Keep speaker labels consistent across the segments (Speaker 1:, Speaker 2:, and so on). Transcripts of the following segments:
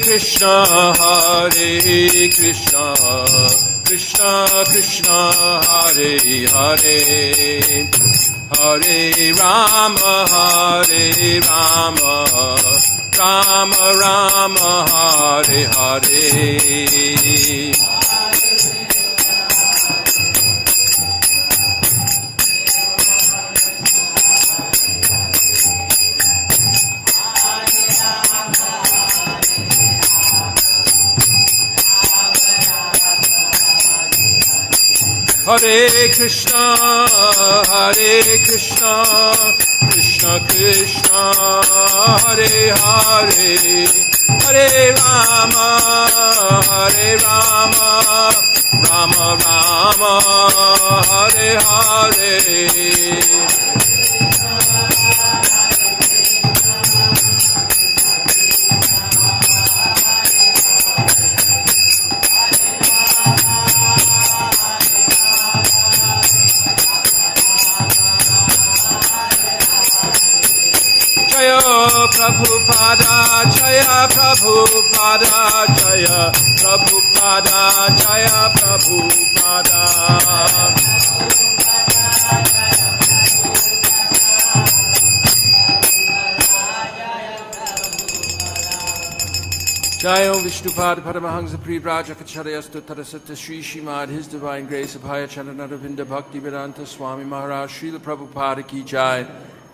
Speaker 1: Krishna, Hare Krishna, Krishna Krishna, Hare Hare, Hare Rama, Hare Rama, Rama Rama, Hare Hare. Hare Krishna, Krishna Krishna, Hare Hare, Hare Rama, Rama Rama, Hare Hare. Prabhupada, Jaya Prabhupada, Jaya Prabhupada, Jaya Prabhupada. Jaya Vishnupada Paramahansa Privrajaka Charyastu Tarasata Sri Shrimad, His Divine Grace of Haya Charanaravinda Bhakti Vedanta Swami Maharaj Srila Prabhupada Ki Jai.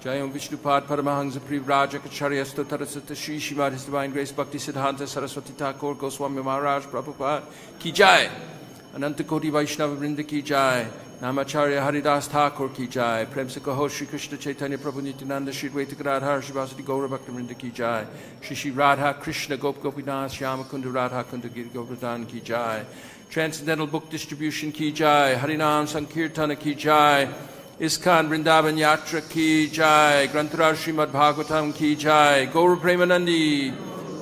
Speaker 1: Jayam Vishnupad Paramahansa Privrajaka Charyastu Tarasata Sri Shrimad, His Divine Grace Bhakti Siddhanta Saraswati Thakur Goswami Maharaj Prabhupada Ki Jai. Anantakoti Vaishnava Vrinda Ki Jai. Namacharya Haridas Thakur Ki Jai. Prem se kaho Shri Krishna Chaitanya Prabhu Nityananda Shri Advaita Gadadhar Shivasati Gaura Bhakta Vrinda Ki Jai. Shri Shri Radha Krishna Gop Gopinath Shyama Kundu Radha Kundu Giri Govardhan Ki Jai. Transcendental Book Distribution Ki Jai. Harinam Sankirtana Ki Jai. Iskcon Vrndavan Yatra Ki Jai, Grantaraj Srimad Bhagavatam Ki Jai, Gaura Premanandi.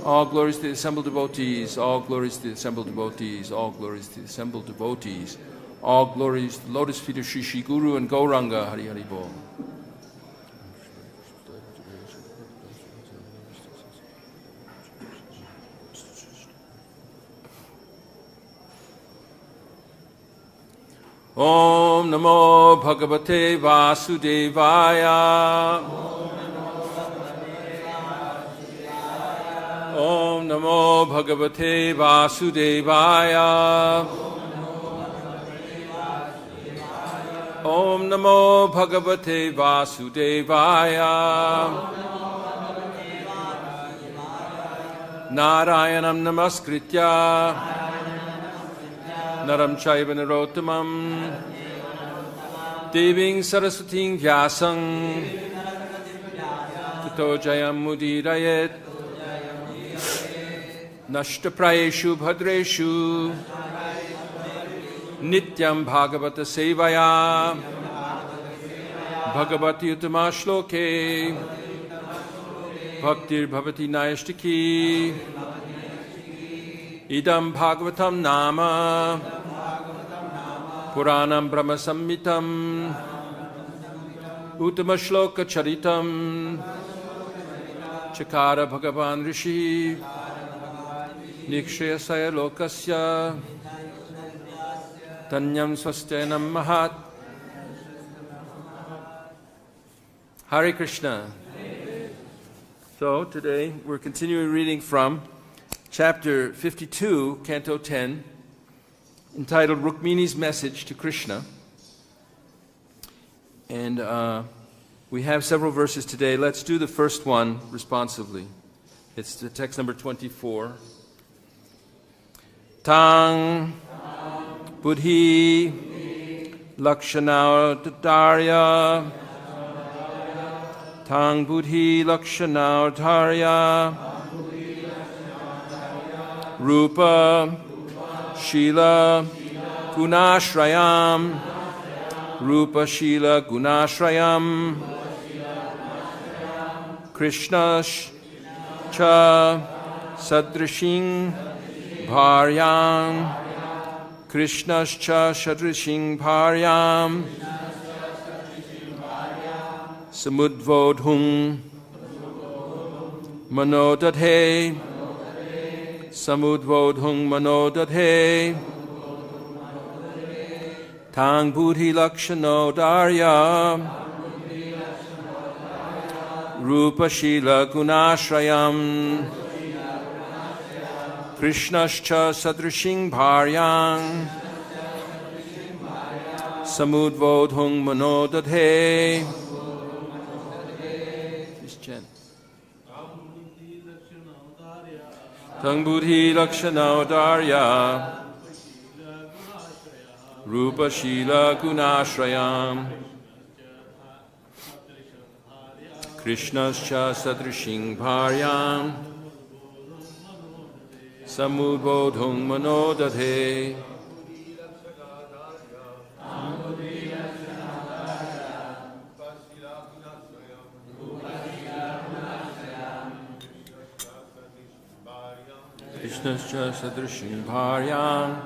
Speaker 1: All glories to the assembled devotees, all glories to the assembled devotees, all glories to the assembled devotees, all glories to the lotus feet of Shri Shri Guru and Gauranga, Hari Hari Bol. Om Namo Bhagavate Vasudevaya. Om Namo Bhagavate Vasudevaya. Om Namo Bhagavate Vasudevaya. Narayanam Namaskritya Naram Chaiva Narottamam Deving Saraswating Vyasang Tato Jayam Mudirayet Nashtaprayeshu Bhadreshu Nityam Bhagavata Sevaya Bhagavati Uttama Shloke Bhaktir Bhavati Nayashtaki Idam Bhagavatam Nama Puranam Brahma Samhitam Uttama Shloka Charitam Chakara Bhagavan Rishi Nikshayasaya Lokasya Tanyam Swastenam Mahat. Hare Krishna. So today we're continuing reading from Chapter 52, Canto 10, entitled Rukmini's Message to Krishna. And we have several verses today. Let's do the first one responsively. It's the text number 24. Tang Buddhi Lakshanaudarya Tang Buddhi Lakshanaudarya Rupa Shila Gunashrayam Rupa Shila Gunashrayam Krishna Cha Sadrishing Bharyam Krishna Cha Sadrishing Bharyam Samudvodhung Manodadhe samudvodhung manodadhe, tang buddhi lakshano darya, rupa shila gunashrayam, krishnascha sadrishing bharyang, samudvodhung manodadhe. Just chant. Tang buddhi lakshana darya, rupa shila gunashrayam, krishnascha sadrishing bharyam, samudvodhung manodadhe. Krishnascha sadrishing bharyam,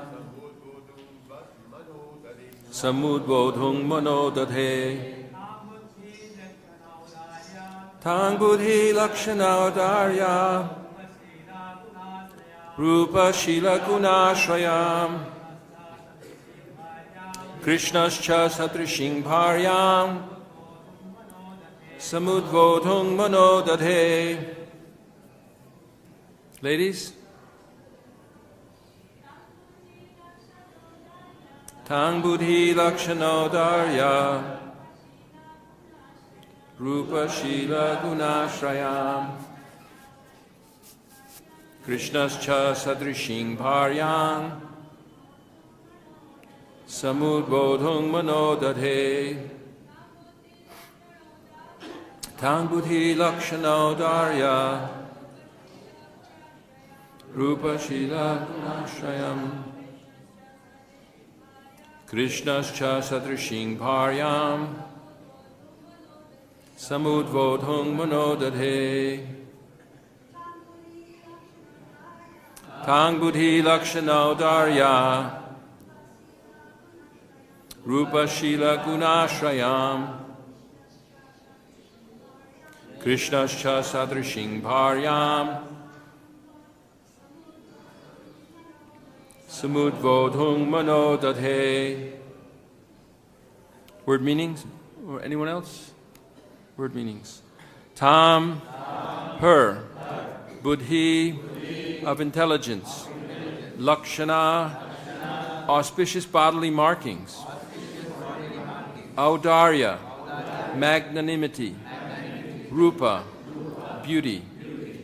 Speaker 1: samudvodhung manodadhe. Tang buddhi lakshana darya, rupa shila gunashrayam, krishnascha sadrishing bharyam, samudvodhung manodadhe. Ladies? Tang buddhi lakshana darya, rupa shila gunashrayam, krishnascha sadrishing bharyam, samudvodhung manodadhe. Tang buddhi lakshana darya, rupa shila gunashrayam, krishnascha sadrishing bharyam, samudvodhung manodadhe. Tang buddhi lakshana darya, rupa shila gunashrayam, krishnascha sadrishing bharyam, samudvodhung manodadhe. Word meanings? Or anyone else? Word meanings. Tam, her. Buddhi, of intelligence. Lakshana, auspicious bodily markings. Audarya, magnanimity. Rupa, beauty.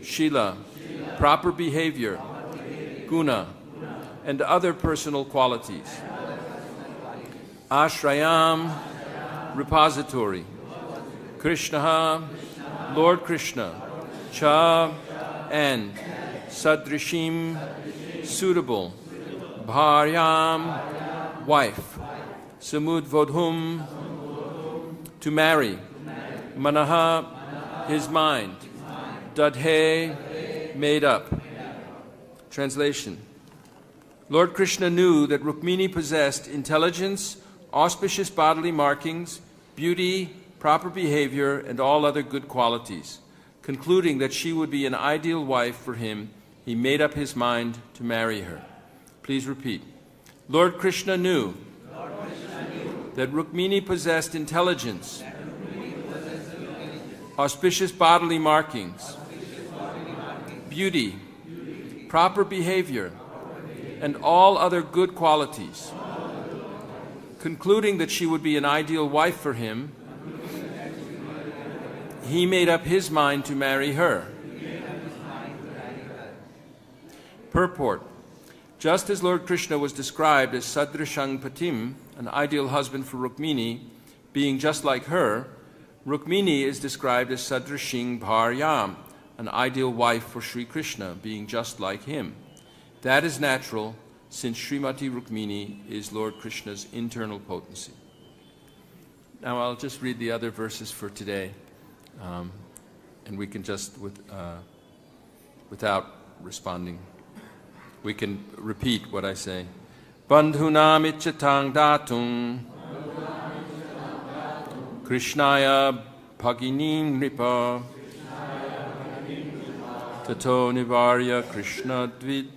Speaker 1: Shila, proper behavior. Guna, and other personal qualities. Ashrayam, repository. Krishna, Lord Krishna. Cha, and. Sadrishim, suitable. Bharyam, wife. Samudvodhum, to marry. Manaha, his mind. Dadhe, made up. Translation. Lord Krishna knew that Rukmini possessed intelligence, auspicious bodily markings, beauty, proper behavior, and all other good qualities. Concluding that she would be an ideal wife for him, he made up his mind to marry her. Please repeat. Lord Krishna knew that Rukmini possessed intelligence, auspicious bodily markings, beauty, proper behavior, and all other good qualities. Concluding that she would be an ideal wife for him, he made up his mind to marry her. Purport. Just as Lord Krishna was described as Sadrishang Patim, an ideal husband for Rukmini, being just like her, Rukmini is described as Sadrishing Bharyam, an ideal wife for Sri Krishna, being just like him. That is natural, since Srimati Rukmini is Lord Krishna's internal potency. Now I'll just read the other verses for today, and we can just, without responding, we can repeat what I say. Bandhunam ichatang datung Krishnaya bhaginim nripa Tato Nivarya Krishna Dvid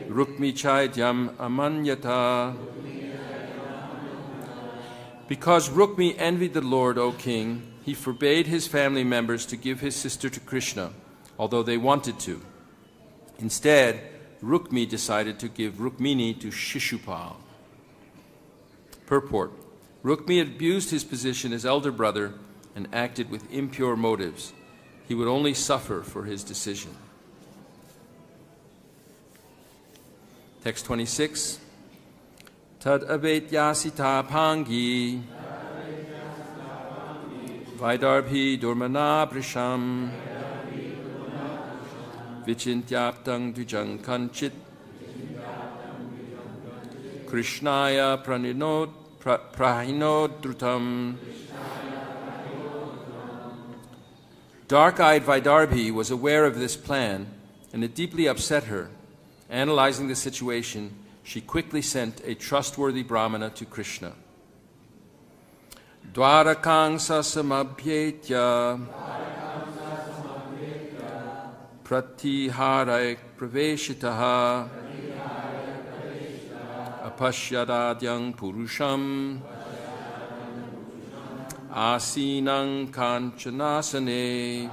Speaker 1: Rukmi Chaityam Amanyata. Because Rukmi envied the Lord, O king, he forbade his family members to give his sister to Krishna, although they wanted to. Instead, Rukmi decided to give Rukmini to Shishupal. Purport. Rukmi abused his position as elder brother and acted with impure motives. He would only suffer for his decision. Text 26. Tad abetyasita pangi Vaidarbhi durmana prisham Vichintyaptang dvijang kanchit Krishnaya prahinodrutam. Dark-eyed Vaidarbhi was aware of this plan, and it deeply upset her. Analyzing the situation, she quickly sent a trustworthy brahmana to Krishna. Dwarakang sasamabhyetya pratiharai praveshitaha apashyadadyang purusham asinang kanchanasane.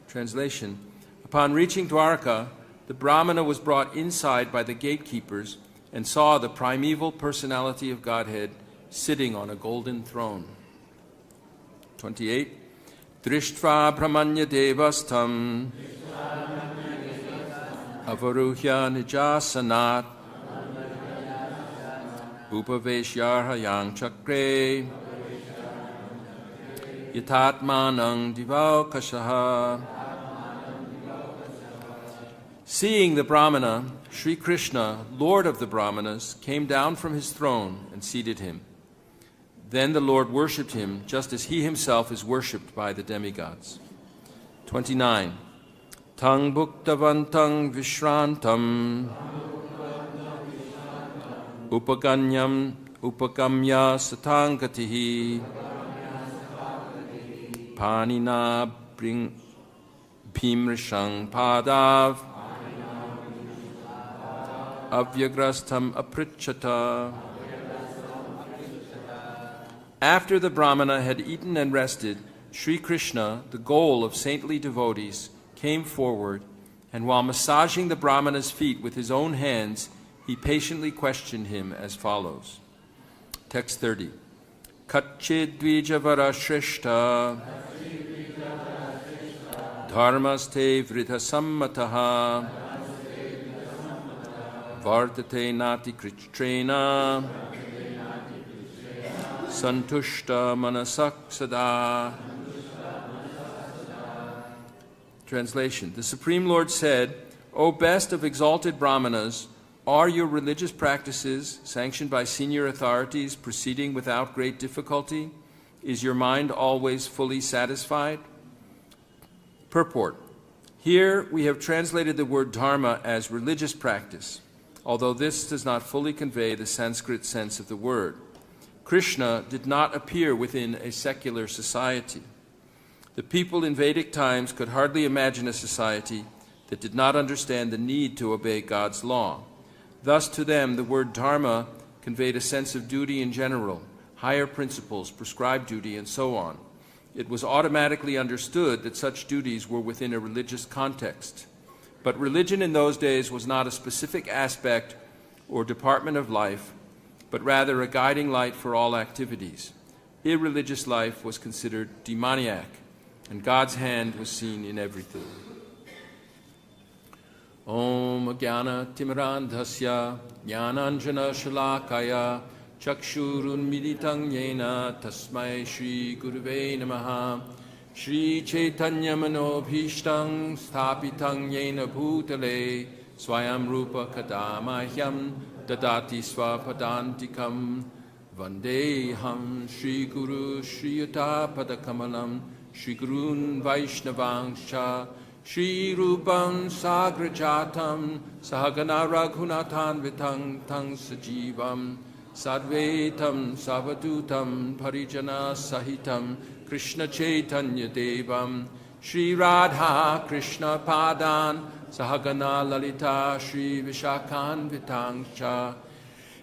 Speaker 1: Translation. Upon reaching Dwarka, the Brahmana was brought inside by the gatekeepers and saw the primeval personality of Godhead sitting on a golden throne. 28. Drishtva brahmanya devastam avaruhya nijasanat upaveshyarhayang chakre yatatmanang divaukashaha. Seeing the Brahmana, Sri Krishna, Lord of the Brahmanas, came down from his throne and seated him. Then the Lord worshipped him, just as he himself is worshipped by the demigods. 29. Tang bhuktavantang vishrantam upagamya satangatihi panina bhimrishang padav avyagrastam apricchata. After the Brahmana had eaten and rested, Sri Krishna, the goal of saintly devotees, came forward, and while massaging the Brahmana's feet with his own hands, he patiently questioned him as follows. Text 30. Katchid dvijavara shrishta dharmaste vrita sammataha Vartate nati kritrena santushta manasak sada. Translation. The Supreme Lord said, O best of exalted Brahmanas, are your religious practices, sanctioned by senior authorities, proceeding without great difficulty? Is your mind always fully satisfied? Purport. Here we have translated the word dharma as religious practice, although this does not fully convey the Sanskrit sense of the word. Krishna did not appear within a secular society. The people in Vedic times could hardly imagine a society that did not understand the need to obey God's law. Thus, to them, the word dharma conveyed a sense of duty in general, higher principles, prescribed duty, and so on. It was automatically understood that such duties were within a religious context. But religion in those days was not a specific aspect or department of life, but rather a guiding light for all activities. Irreligious life was considered demoniac, and God's hand was seen in everything. Om Jnana Timirandhasya Jnananjana Shalakaya Chakshurun Militang Yena Tasmai Shri Guruve Namaha Shri Chaitanya Manobhishtam Sthapitang Yena Bhutale Swayam Rupa Kadamahyam Dadati Swapadantikam Vandeham Shri Guru Shri Yuta Padakamalam Shri Gurun Vaishnavangscha Shri Rupam Sagrajatam Sahagana Raghunathan Vitang Tang Sajivam Sadvetam Savadutam Parijana Sahitam Krishna Chaitanya Devam Shri Radha Krishna Padan Sahagana Lalita Shri Vishakhan Vitangcha.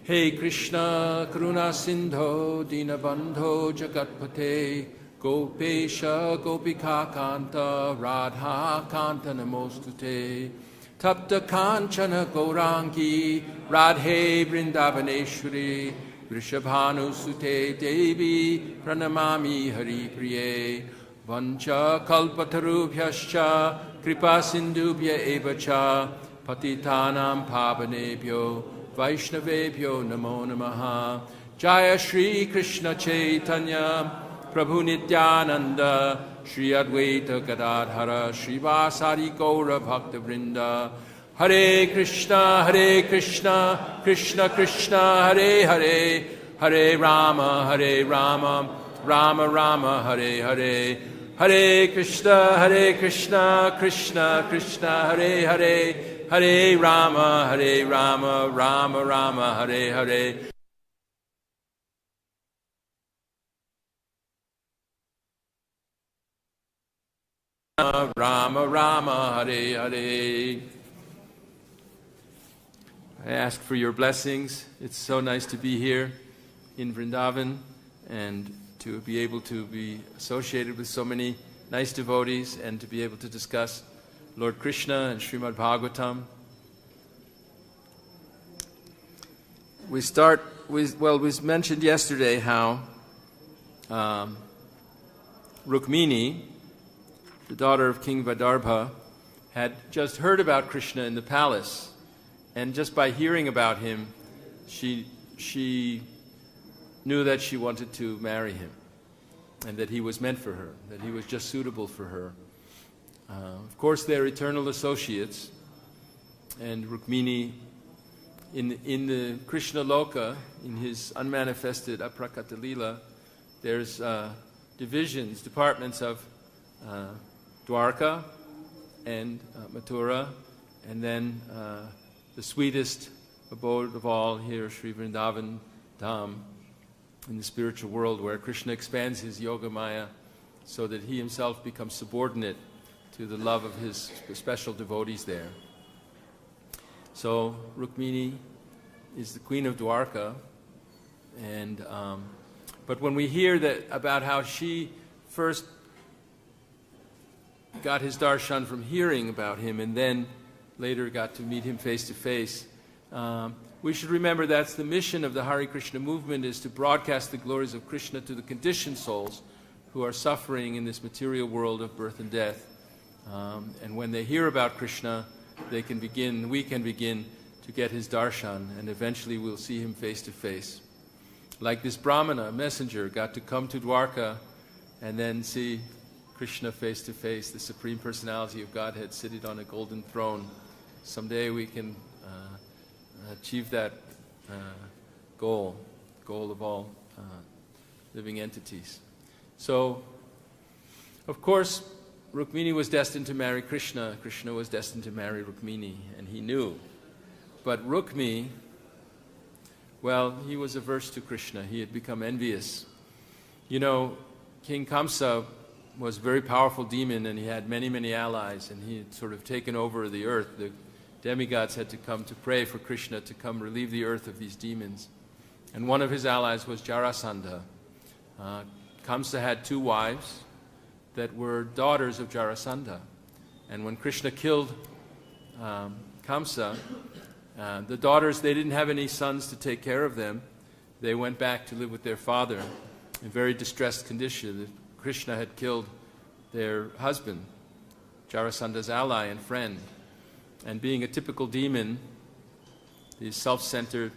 Speaker 1: Hey Krishna Karuna Sindho Dinabandho Jagatpate Gopesha Gopika Kanta Radha Kanta Namostute Tapta Kanchana Gaurangi Radhe Vrindavaneshwari Vrishabhanu Sute Devi Pranamami Hari Priye Vancha Kalpatarubhyascha Kripa Sindubhya Evacha Patitanam Pavanebhyo Vaishnavebhyo Namo Namaha. Jaya Shri Krishna Chaitanya Prabhu Nityananda Shri Advaita Gadadhara Srivasari Gaura Bhakta Vrinda. Hare Krishna Krishna Krishna Hare Hare Hare Rama Rama Rama Hare Hare. Hare Krishna Krishna Krishna Hare Hare Hare Rama Rama Rama Hare Hare. Rama Rama Hare Hare. I ask for your blessings. It's so nice to be here in Vrndavan and to be able to be associated with so many nice devotees and to be able to discuss Lord Krishna and Srimad Bhagavatam. We start with, well, we mentioned yesterday how Rukmini, the daughter of King Vidarbha, had just heard about Krishna in the palace, and just by hearing about him, she knew that she wanted to marry him, and that he was meant for her, that he was just suitable for her. Of course, they're eternal associates, and Rukmini, in the Krishna Loka, in his unmanifested Aprakata Lila, there's divisions, departments of Dwarka and Mathura, and then the sweetest abode of all here, Sri Vrndavan Dham, in the spiritual world, where Krishna expands his Yoga Maya so that he himself becomes subordinate to the love of his special devotees there. So Rukmini is the queen of Dwarka, and but when we hear that about how she first got his darshan from hearing about him and then later got to meet him face to face, we should remember that's the mission of the Hare Krishna movement, is to broadcast the glories of Krishna to the conditioned souls who are suffering in this material world of birth and death. And when they hear about Krishna, we can begin to get his darshan, and eventually we'll see him face to face. Like this Brahmana, messenger, got to come to Dwarka and then see Krishna face to face, the Supreme Personality of Godhead seated on a golden throne. Someday we can achieve that goal of all living entities. So, of course, Rukmini was destined to marry Krishna. Krishna was destined to marry Rukmini, and he knew. But Rukmi, well, he was averse to Krishna. He had become envious. You know, King Kamsa was a very powerful demon, and he had many, many allies, and he had sort of taken over the earth. The demigods had to come to pray for Krishna to come relieve the earth of these demons. And one of his allies was Jarasandha. Kamsa had two wives that were daughters of Jarasandha. And when Krishna killed Kamsa, the daughters, they didn't have any sons to take care of them. They went back to live with their father in very distressed condition. Krishna had killed their husband, Jarasandha's ally and friend. And being a typical demon, these self-centered,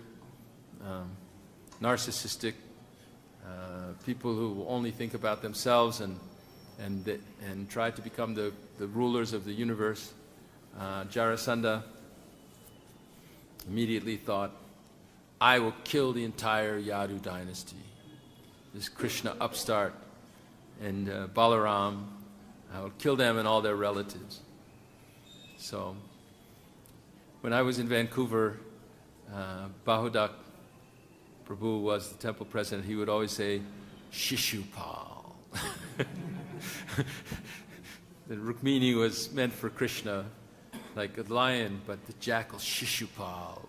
Speaker 1: narcissistic people who only think about themselves and try to become the rulers of the universe, Jarasandha immediately thought, I will kill the entire Yadu dynasty. This Krishna upstart and Balaram, I will kill them and all their relatives. So, when I was in Vancouver, Bahudak Prabhu was the temple president. He would always say, Shishupal. that Rukmini was meant for Krishna, like a lion, but the jackal Shishupal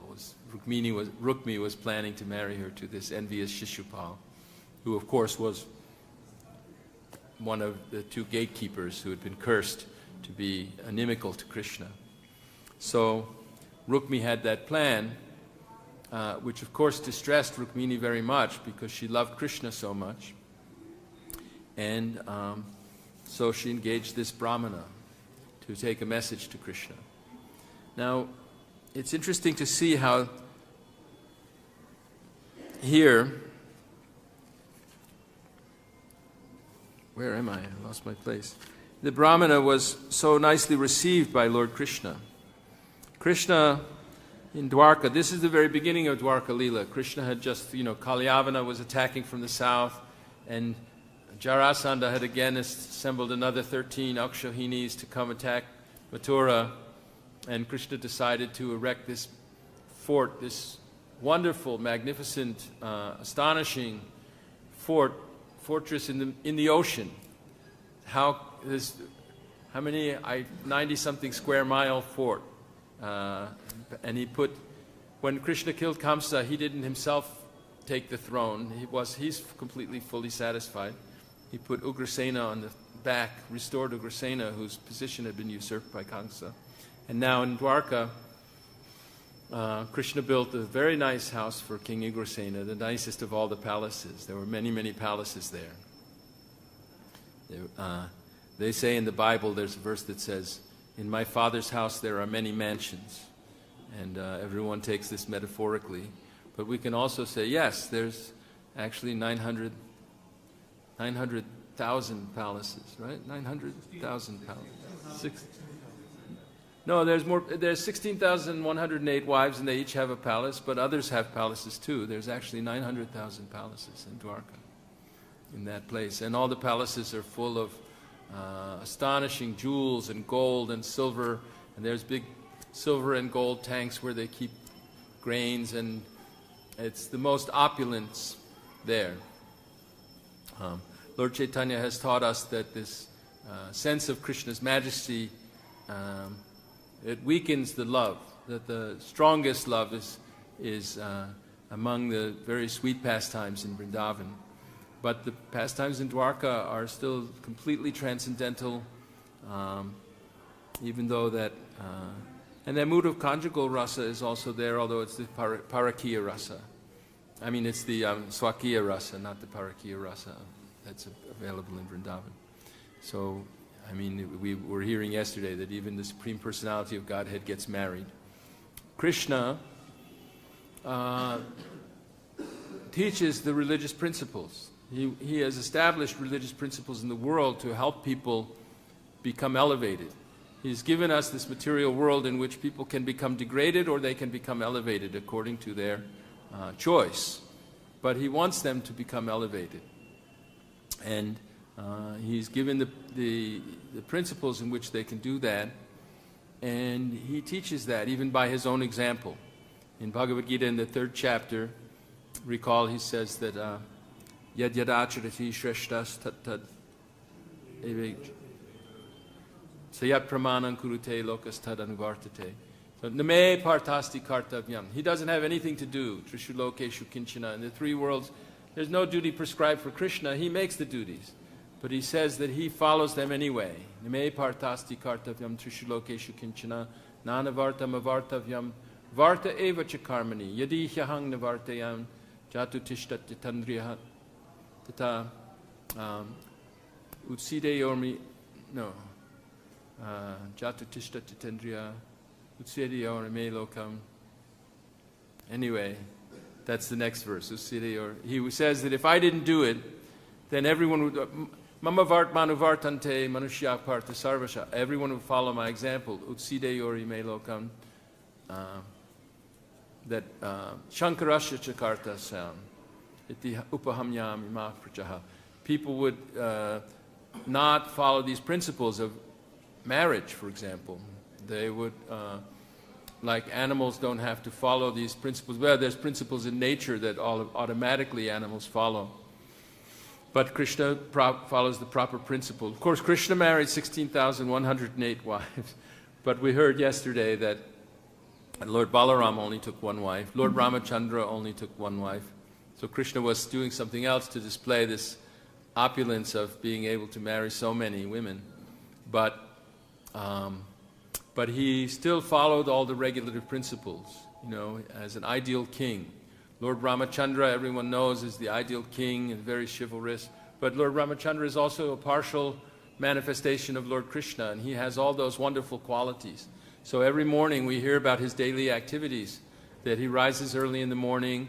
Speaker 1: Rukmi was planning to marry her to this envious Shishupal, who of course was one of the two gatekeepers who had been cursed to be inimical to Krishna. So Rukmi had that plan, which of course distressed Rukmini very much because she loved Krishna so much. And so she engaged this Brahmana to take a message to Krishna. Now, it's interesting to see how here, where am I? I lost my place. The Brahmana was so nicely received by Lord Krishna. Krishna in Dwarka, this is the very beginning of Dwarka Lila. Krishna had just, Kalyavana was attacking from the south, and Jarasandha had again assembled another 13 Akshahinis to come attack Mathura, and Krishna decided to erect this fort, this wonderful, magnificent, astonishing fortress in the ocean. How many? 90-something square mile fort. And he put, when Krishna killed Kamsa, he didn't himself take the throne. He's completely, fully satisfied. He put Ugrasena on the back, restored Ugrasena, whose position had been usurped by Kamsa. And now in Dwarka, Krishna built a very nice house for King Ugrasena, the nicest of all the palaces. There were many, many palaces there. They say in the Bible, there's a verse that says, "In my Father's house there are many mansions." And everyone takes this metaphorically. But we can also say, yes, there's actually 900,000 palaces, right? 900,000 palaces. No, there's more. There's 16,108 wives, and they each have a palace, but others have palaces too. There's actually 900,000 palaces in Dwarka, in that place. And all the palaces are full of astonishing jewels and gold and silver, and there's big silver and gold tanks where they keep grains, and it's the most opulence there. Lord Chaitanya has taught us that this sense of Krishna's majesty, it weakens the love, that the strongest love is among the very sweet pastimes in Vrndavan. But the pastimes in Dwarka are still completely transcendental, even though that... and that mood of conjugal rasa is also there, although it's the parakiya rasa. I mean, it's the swakiya rasa, not the parakiya rasa that's available in Vrndavan. So, I mean, we were hearing yesterday that even the Supreme Personality of Godhead gets married. Krishna teaches the religious principles. He has established religious principles in the world to help people become elevated. He's given us this material world in which people can become degraded or they can become elevated according to their choice. But he wants them to become elevated. And he's given the principles in which they can do that. And he teaches that even by his own example. In Bhagavad Gita, in the 3rd chapter, recall he says that Yad yadacharati shreshtas tat tad sayat pramanam kurute lokas tad anuvartate. So name partasti kartavyam. He doesn't have anything to do. Trishu lokeshu kinchana. In the 3 worlds, there's no duty prescribed for Krishna. He makes the duties. But he says that he follows them anyway. Name partasti kartavyam trishu lokeshu kinchana. Nana vartam avartavyam. Varta eva chakarmani. Yadi hyahang navartayam. Jatu tishtat titandriya. Tata utside yormi. No. Jatu tishtat titandriya. Utside yormi lokam. Anyway, that's the next verse. He says that if I didn't do it, then everyone would... Mama vart manu vartante manushya parta sarvasha. Everyone would follow my example. Utside yori me lokam. That Shankarasya chakarta sam. Iti upahamyam ima prajaha. People would not follow these principles of marriage, for example. They would... like animals don't have to follow these principles. Well, there's principles in nature that automatically animals follow. But Krishna follows the proper principle. Of course, Krishna married 16,108 wives, but we heard yesterday that Lord Balaram only took one wife. Lord Ramachandra only took one wife. So Krishna was doing something else to display this opulence of being able to marry so many women. But he still followed all the regulative principles, as an ideal king. Lord Ramachandra, everyone knows, is the ideal king and very chivalrous. But Lord Ramachandra is also a partial manifestation of Lord Krishna, and he has all those wonderful qualities. So every morning we hear about his daily activities, that he rises early in the morning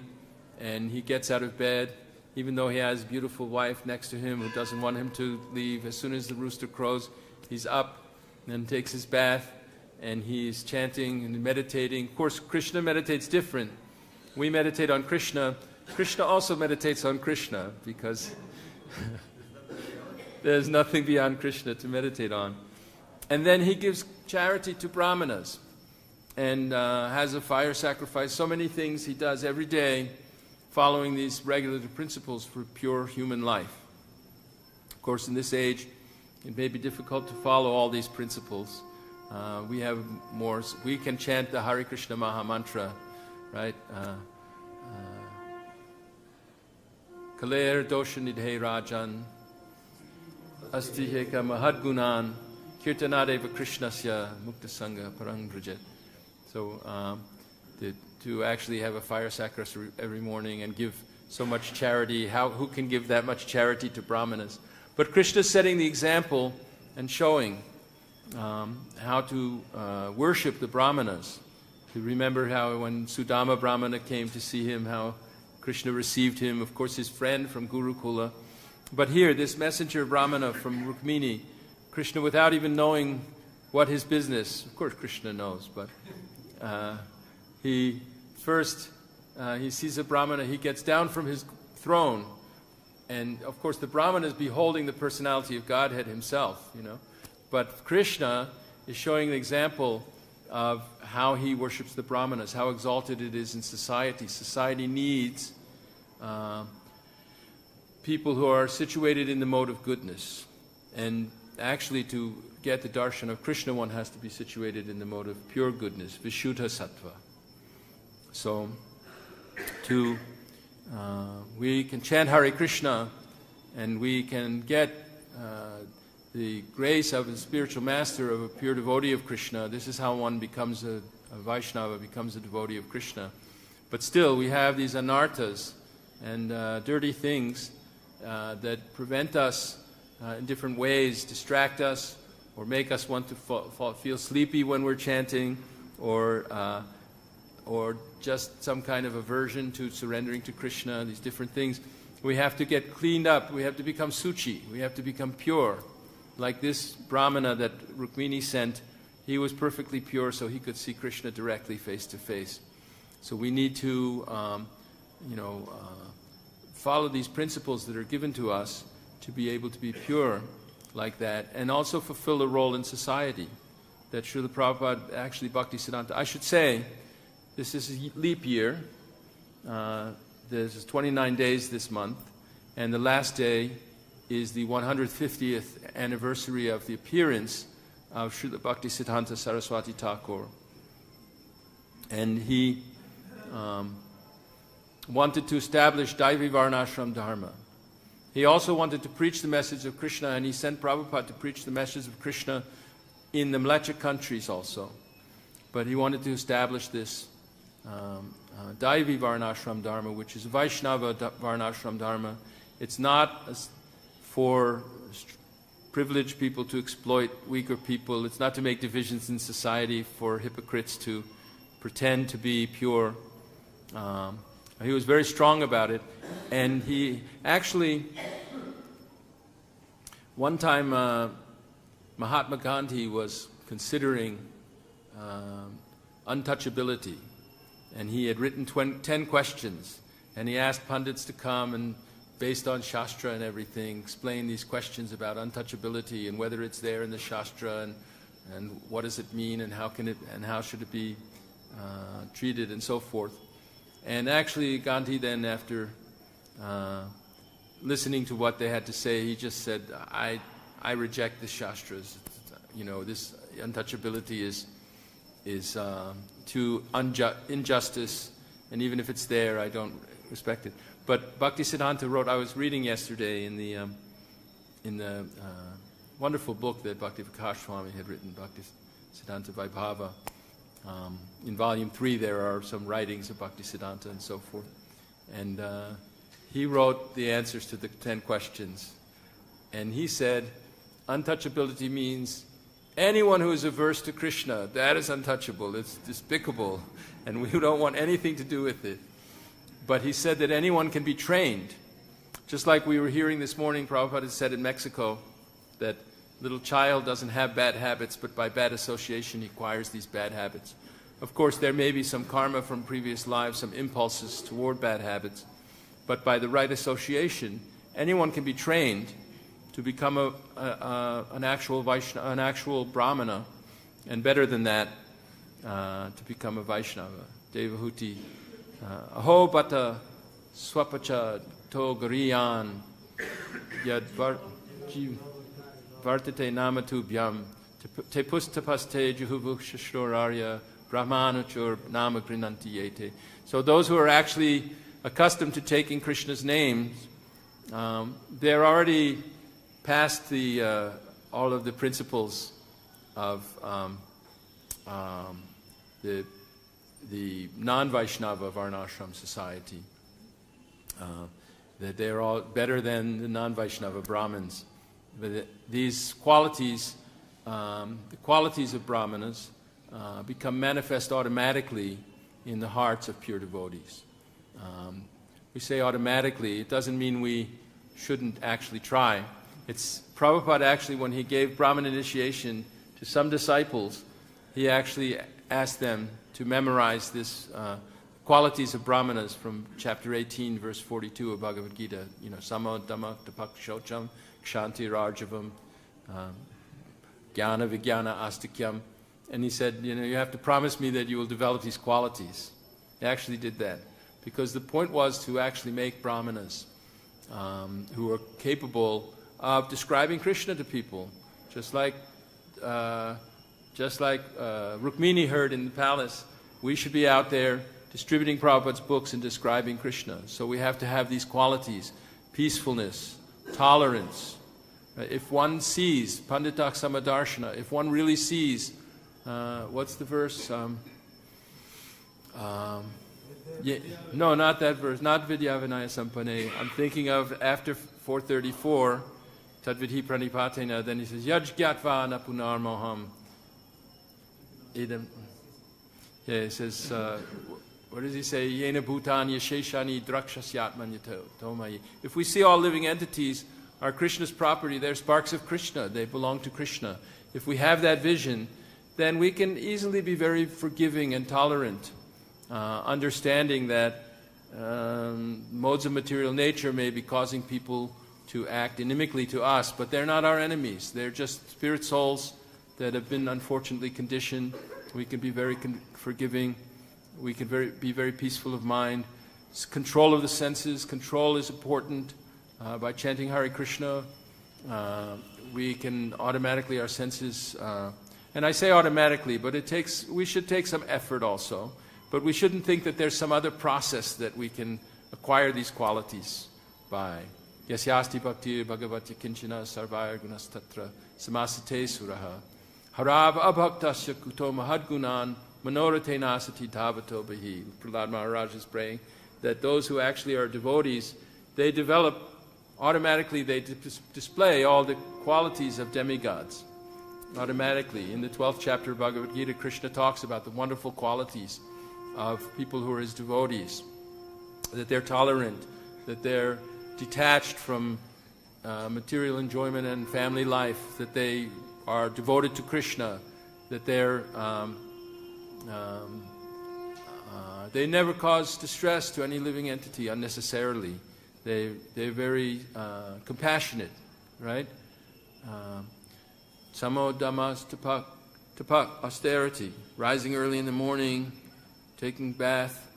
Speaker 1: and he gets out of bed, even though he has a beautiful wife next to him who doesn't want him to leave. As soon as the rooster crows, he's up and takes his bath, and he's chanting and meditating. Of course, Krishna meditates different. We meditate on Krishna. Krishna also meditates on Krishna, because there's nothing beyond Krishna to meditate on. And then he gives charity to brahmanas and has a fire sacrifice. So many things he does every day following these regulative principles for pure human life. Of course, in this age, it may be difficult to follow all these principles. We have more. We can chant the Hare Krishna Maha Mantra, right? Kaler dosha nidhe rajan astiheka mahadgunan kirtanadeva krishnasya mukta sangha parang brajet. So to actually have a fire sacrifice every morning and give so much charity, who can give that much charity to brahmanas? But Krishna is setting the example and showing how to worship the brahmanas. To remember how when Sudama Brahmana came to see him, how Krishna received him, of course his friend from Gurukula. But here, this messenger Brahmana from Rukmini, Krishna, without even knowing what his business, of course Krishna knows, but he sees a Brahmana, he gets down from his throne, and of course the Brahmana is beholding the personality of Godhead himself, But Krishna is showing the example of how he worships the brahmanas, how exalted it is in society. Society needs people who are situated in the mode of goodness. And actually to get the darshan of Krishna, one has to be situated in the mode of pure goodness, Vishuddha Sattva. So we can chant Hare Krishna, and we can get the grace of a spiritual master, of a pure devotee of Krishna. This is how one becomes a Vaishnava, becomes a devotee of Krishna. But still, we have these anarthas and dirty things that prevent us in different ways, distract us, or make us want to feel sleepy when we're chanting, or just some kind of aversion to surrendering to Krishna, these different things. We have to get cleaned up. We have to become suchi. We have to become pure. Like this Brahmana that Rukmini sent, he was perfectly pure, so he could see Krishna directly, face to face. So we need to, follow these principles that are given to us to be able to be pure like that, and also fulfill a role in society. That Srila Prabhupada, actually Bhaktisiddhanta, I should say, this is a leap year. There's 29 days this month, and the last day is the 150th anniversary of the appearance of Srila Bhaktisiddhanta Saraswati Thakur. And he wanted to establish Daivi Varnashram Dharma. He also wanted to preach the message of Krishna, and he sent Prabhupada to preach the message of Krishna in the Mlecha countries also. But he wanted to establish this Daivi Varnashram Dharma, which is Vaishnava Varnashram Dharma. It's not for privileged people to exploit weaker people. It's not to make divisions in society, for hypocrites to pretend to be pure. He was very strong about it. And he actually, one time Mahatma Gandhi was considering untouchability. And he had written 10 questions. And he asked pundits to come and, based on Shastra and everything, explain these questions about untouchability and whether it's there in the Shastra, and what does it mean, and how should it be treated, and so forth. And actually Gandhi then, after listening to what they had to say, he just said, I reject the Shastras. This untouchability is to injustice, and even if it's there, I don't respect it. But Bhaktisiddhanta wrote, I was reading yesterday in the wonderful book that Bhakti Vikas Swami had written, Bhaktisiddhanta Vaibhava. In volume 3 there are some writings of Bhaktisiddhanta and so forth. And he wrote the answers to the 10 questions. And he said, untouchability means anyone who is averse to Krishna, that is untouchable, it's despicable, and we don't want anything to do with it. But he said that anyone can be trained. Just like we were hearing this morning, Prabhupada had said in Mexico, that little child doesn't have bad habits, but by bad association he acquires these bad habits. Of course, there may be some karma from previous lives, some impulses toward bad habits, but by the right association, anyone can be trained to become an actual Vaishnava, an actual Brahmana, and better than that, to become a Vaishnava. Devahuti, aho bata swapacha to gariyan yad vartate namatu byam te pustapaste juhuvukshashorarya brahmanuchur nama grinantiyete. So those who are actually accustomed to taking Krishna's names, they're already past all of the principles of the non-Vaishnava Varnashram society. That they're all better than the non-Vaishnava Brahmins. But these qualities, the qualities of Brahmanas, become manifest automatically in the hearts of pure devotees. We say automatically, it doesn't mean we shouldn't actually try. It's Prabhupada actually, when he gave Brahman initiation to some disciples, he actually asked them to memorize this qualities of Brahmanas from chapter 18, verse 42 of Bhagavad Gita. Samo dhamma tapak shocham kshanti rajavam jnana vijnana astikyam. And he said, you have to promise me that you will develop these qualities. He actually did that. Because the point was to actually make Brahmanas who are capable of describing Krishna to people. Just like Rukmini heard in the palace, we should be out there distributing Prabhupada's books and describing Krishna. So we have to have these qualities: peacefulness, tolerance. If one sees, Panditak Samadarshana, if one really sees, what's the verse? No, not that verse, not Vidyavinaya Sampane. I'm thinking of after 434, Tadvidhi Pranipatena, then he says, Yaj Gyatva Napunar Moham. Yeah, he says, what does he say? Yena Bhutani Yasheshani Drakshasyaatman Tomai. If we see all living entities are Krishna's property, they're sparks of Krishna, they belong to Krishna. If we have that vision, then we can easily be very forgiving and tolerant, understanding that modes of material nature may be causing people to act inimically to us, but they're not our enemies. They're just spirit souls that have been unfortunately conditioned. We can be very forgiving. We can be very peaceful of mind. Control of the senses. Control is important. By chanting Hare Krishna, we can automatically, our senses, and I say automatically, but we should take some effort also. But we shouldn't think that there's some other process that we can acquire these qualities by. Yasyasti bhakti bhagavati kinchana sarvaya gunastatra samasate suraha harav abhaktasya kuto mahadgunan manorate nasati dhavato bahi. Prahlad Maharaj is praying that those who actually are devotees, they develop automatically, they display all the qualities of demigods. Automatically. In the 12th chapter of Bhagavad Gita, Krishna talks about the wonderful qualities of people who are his devotees. That they're tolerant, that they're detached from material enjoyment and family life, that they are devoted to Krishna, that they never cause distress to any living entity unnecessarily. They're very compassionate, right? Samo dhammas tapak, austerity, rising early in the morning, taking bath.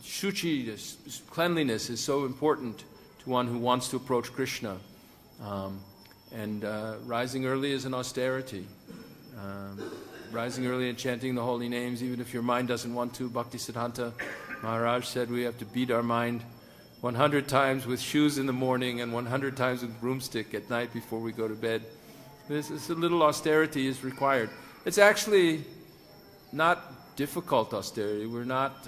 Speaker 1: Shuchi, cleanliness, is so important to one who wants to approach Krishna. Rising early is an austerity. Rising early and chanting the holy names, even if your mind doesn't want to. Bhaktisiddhanta Maharaj said we have to beat our mind 100 times with shoes in the morning and 100 times with broomstick at night before we go to bed. This a little austerity is required. It's actually not difficult austerity. We're not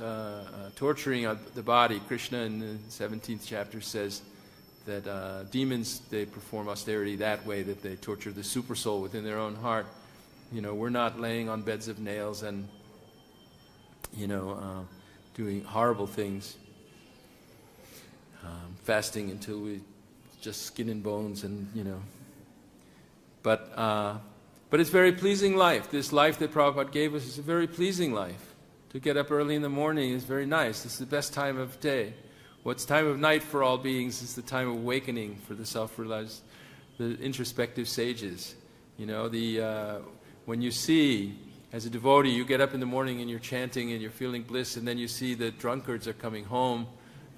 Speaker 1: torturing the body. Krishna in the 17th chapter says that demons, they perform austerity that way, that they torture the super soul within their own heart. We're not laying on beds of nails and, doing horrible things. Fasting until we just skin and bones and, But it's a very pleasing life. This life that Prabhupada gave us is a very pleasing life. To get up early in the morning is very nice. It's the best time of day. What's time of night for all beings is the time of awakening for the self-realized, the introspective sages. When you see, as a devotee, you get up in the morning and you're chanting and you're feeling bliss, and then you see the drunkards are coming home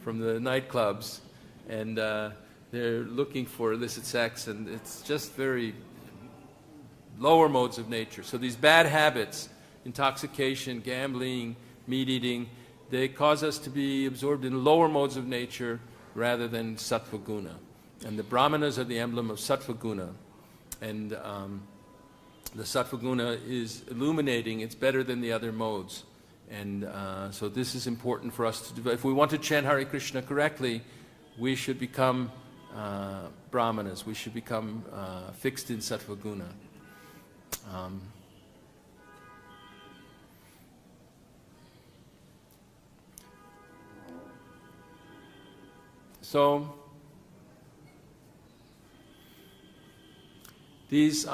Speaker 1: from the nightclubs, and they're looking for illicit sex, and it's just very lower modes of nature. So these bad habits, intoxication, gambling, meat eating, they cause us to be absorbed in lower modes of nature rather than sattva guna. And the brahmanas are the emblem of sattva guna. And the sattva guna is illuminating. It's better than the other modes. And so this is important for us to do. If we want to chant Hare Krishna correctly, we should become brahmanas. We should become fixed in sattva guna. So these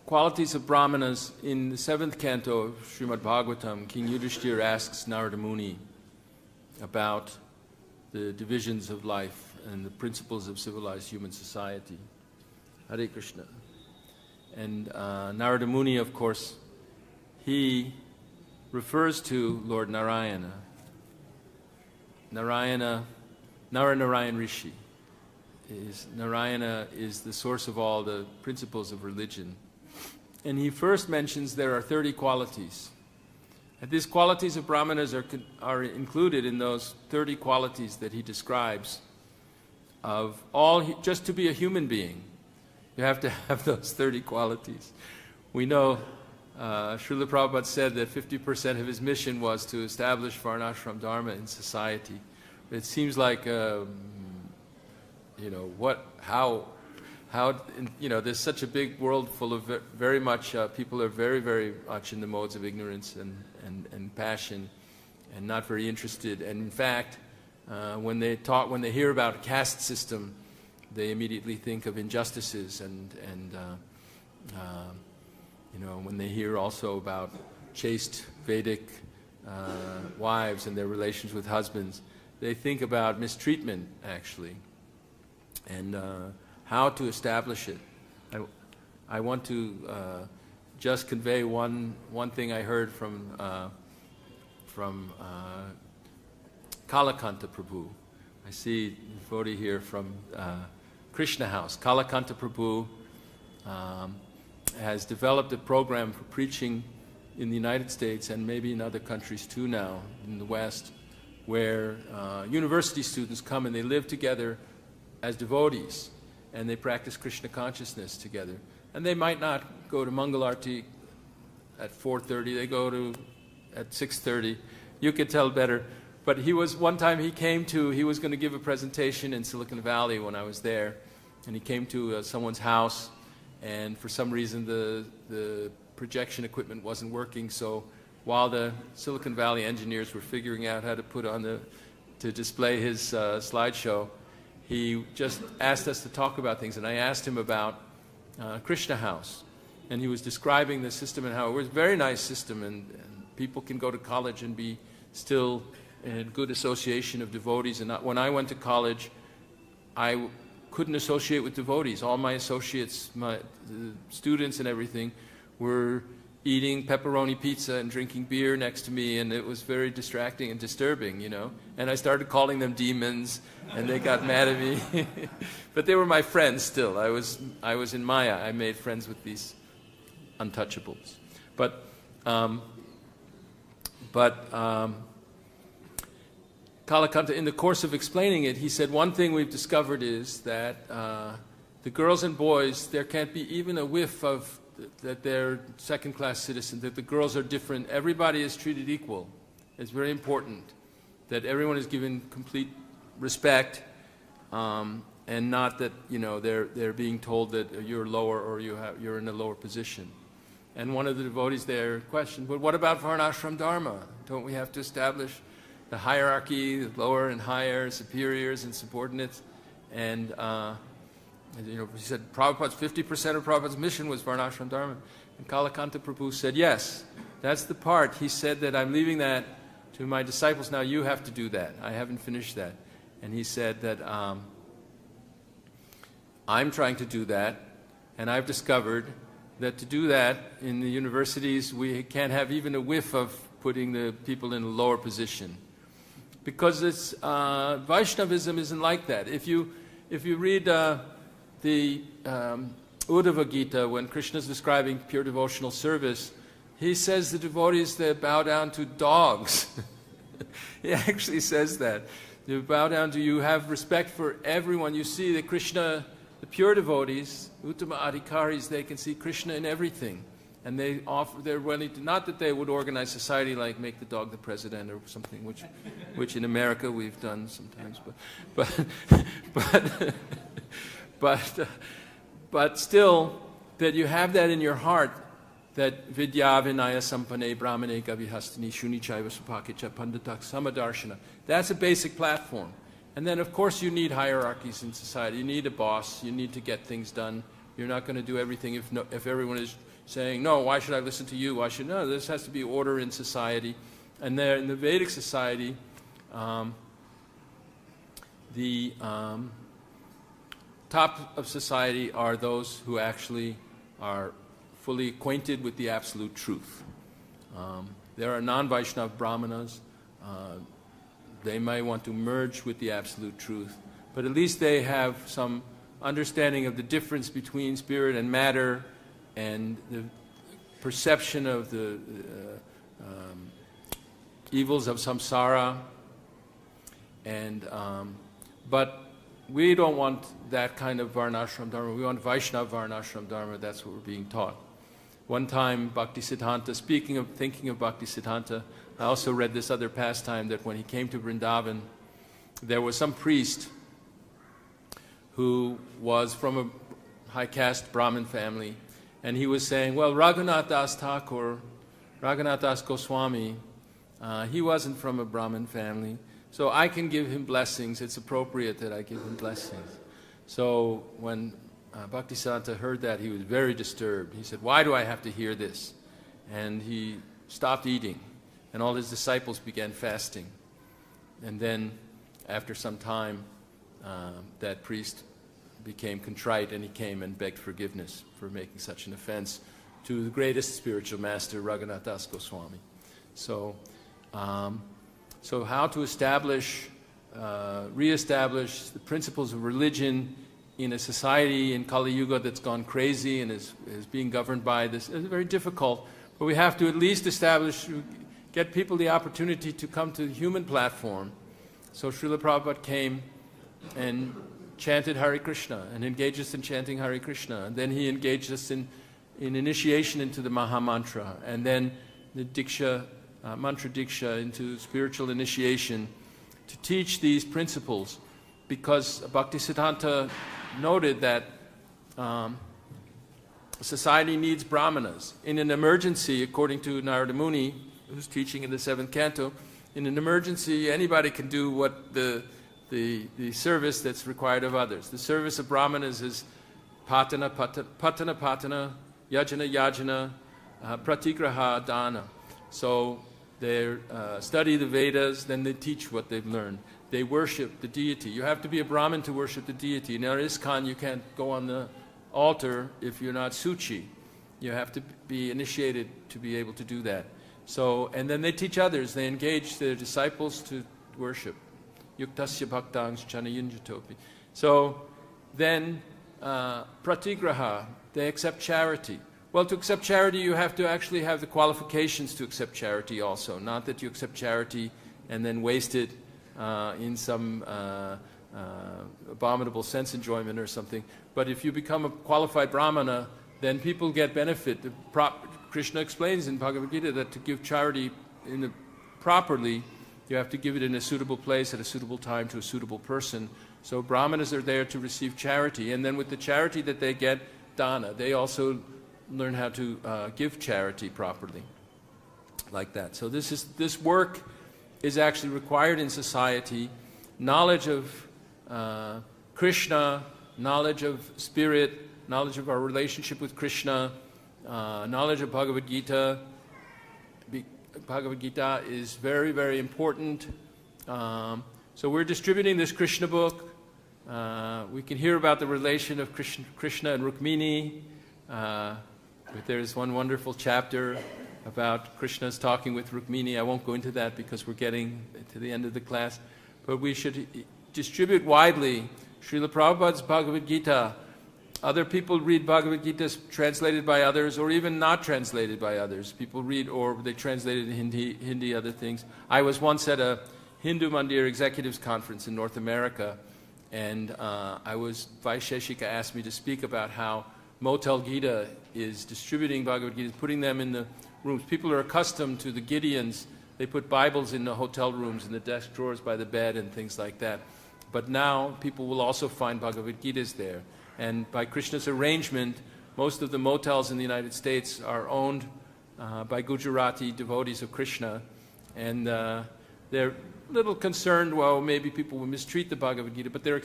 Speaker 1: qualities of brahmanas, in the 7th canto of Srimad Bhagavatam, King Yudhishthira asks Narada Muni about the divisions of life and the principles of civilized human society. Hare Krishna. And Narada Muni, of course, he refers to Lord Narayana. Narayana Rishi. Narayana is the source of all the principles of religion. And he first mentions there are 30 qualities. And these qualities of brahmanas are included in those 30 qualities that he describes of just to be a human being. You have to have those 30 qualities. We know Srila Prabhupada said that 50% of his mission was to establish Varnashram Dharma in society. It seems like, there's such a big world full of very much, people are very, very much in the modes of ignorance and passion and not very interested. And in fact, when they hear about a caste system, they immediately think of injustices and when they hear also about chaste Vedic wives and their relations with husbands, they think about mistreatment, actually, and how to establish it. I want to just convey one thing I heard from Kalakanta Prabhu. I see a devotee here from Krishna House. Kalakanta Prabhu has developed a program for preaching in the United States and maybe in other countries too now, in the West, where university students come and they live together as devotees and they practice Krishna consciousness together. And they might not go to Mangalarti at 4:30, they go to at 6:30. You could tell better. But one time he was going to give a presentation in Silicon Valley when I was there, and he came to someone's house, and for some reason the projection equipment wasn't working, so while the Silicon Valley engineers were figuring out how to put on to display his slideshow, he just asked us to talk about things, and I asked him about Krishna House, and he was describing the system and how it was a very nice system, and people can go to college and be still in good association of devotees. And when I went to college, I couldn't associate with devotees. All my associates, my students and everything, were eating pepperoni pizza and drinking beer next to me, and it was very distracting and disturbing, you know. And I started calling them demons, and they got mad at me. But they were my friends still. I was in Maya. I made friends with these untouchables. But Kalakanta, in the course of explaining it, he said one thing we've discovered is that the girls and boys, there can't be even a whiff of that they're second-class citizens, that the girls are different. Everybody is treated equal. It's very important that everyone is given complete respect, and not that, you know, they're being told that you're lower or you're in a lower position. And one of the devotees there questioned, but what about Varnashram Dharma? Don't we have to establish the hierarchy, the lower and higher, superiors and subordinates? And you know, he said, 50% of Prabhupada's mission was Varnashram Dharma. And Kalakanta Prabhu said, yes, that's the part. He said that I'm leaving that to my disciples. Now you have to do that. I haven't finished that. And he said that I'm trying to do that, and I've discovered that to do that in the universities, we can't have even a whiff of putting the people in a lower position. Because it's, Vaishnavism isn't like that. If you read the Uddhava Gita, when Krishna is describing pure devotional service, he says the devotees, they bow down to dogs. He actually says that. You bow down to, you have respect for everyone. You see that Krishna, the pure devotees, Uttama Adhikaris, they can see Krishna in everything. And they're willing to, not that they would organize society like make the dog the president or something, which in America we've done sometimes, but still, that you have that in your heart, that vidya vinaya sampane brahmane gavihastani shunichaiva supakicha pandatak samadarshana. That's a basic platform. And then, of course, you need hierarchies in society. You need a boss. You need to get things done. You're not going to do everything if everyone is saying, no, why should I listen to you? Why should no? This has to be order in society. And there, in the Vedic society, the top of society are those who actually are fully acquainted with the absolute truth. There are non-Vaishnava brahmanas. They may want to merge with the absolute truth, but at least they have some understanding of the difference between spirit and matter and the perception of the evils of samsara. And but we don't want that kind of Varnashram Dharma. We want Vaishnava Varnashram Dharma. That's what we're being taught. One time, Bhaktisiddhanta, thinking of Bhaktisiddhanta, I also read this other pastime that when he came to Vrndavan, there was some priest who was from a high caste Brahmin family, and he was saying, well, Raghunath Das Thakur, Raghunath Das Goswami, he wasn't from a Brahmin family, so I can give him blessings. It's appropriate that I give him blessings. So when Bhaktisiddhanta heard that, he was very disturbed. He said, why do I have to hear this? And he stopped eating, and all his disciples began fasting. And then, after some time, that priest became contrite, and he came and begged forgiveness for making such an offense to the greatest spiritual master, Raghunath Das Goswami. So how to re-establish the principles of religion in a society in Kali Yuga that's gone crazy and is being governed by this is very difficult. But we have to at least get people the opportunity to come to the human platform. So Srila Prabhupada came and chanted Hare Krishna and engaged us in chanting Hare Krishna. And then he engaged us in initiation into the Maha Mantra, and then the Diksha, Mantra Diksha, into spiritual initiation to teach these principles, because Bhaktisiddhanta noted that society needs brahmanas. In an emergency, according to Narada Muni, who's teaching in the 7th canto, in an emergency anybody can do what the service that's required of others. The service of brahmanas is patana, yajana, pratigraha, dana. So they study the Vedas, then they teach what they've learned. They worship the deity. You have to be a Brahmin to worship the deity. In our Iskcon, you can't go on the altar if you're not Suchi. You have to be initiated to be able to do that. So, and then they teach others. They engage their disciples to worship. Yuktasya bhaktangs chanayunjatopi. So then pratigraha, they accept charity. Well, to accept charity, you have to actually have the qualifications to accept charity also. Not that you accept charity and then waste it in some abominable sense enjoyment or something. But if you become a qualified brahmana, then people get benefit. Krishna explains in Bhagavad Gita that to give charity properly, you have to give it in a suitable place at a suitable time to a suitable person. So brahmanas are there to receive charity. And then with the charity that they get, dana, they also learn how to give charity properly. Like that. So this work is actually required in society. Knowledge of Krishna, knowledge of spirit, knowledge of our relationship with Krishna, knowledge of Bhagavad Gita. Bhagavad Gita is very, very important. So we're distributing this Krishna book. We can hear about the relation of Krishna and Rukmini. There's one wonderful chapter about Krishna's talking with Rukmini. I won't go into that because we're getting to the end of the class. But we should distribute widely Srila Prabhupada's Bhagavad Gita. Other people read Bhagavad Gita translated by others or even not translated by others. People read or they translate it in Hindi, other things. I was once at a Hindu Mandir Executives Conference in North America, and Vaisheshika asked me to speak about how Motel Gita is distributing Bhagavad Gita, putting them in the rooms. People are accustomed to the Gideons. They put Bibles in the hotel rooms, in the desk drawers by the bed and things like that. But now people will also find Bhagavad Gitas there. And by Krishna's arrangement, most of the motels in the United States are owned by Gujarati devotees of Krishna. And they're a little concerned, well, maybe people will mistreat the Bhagavad Gita, but their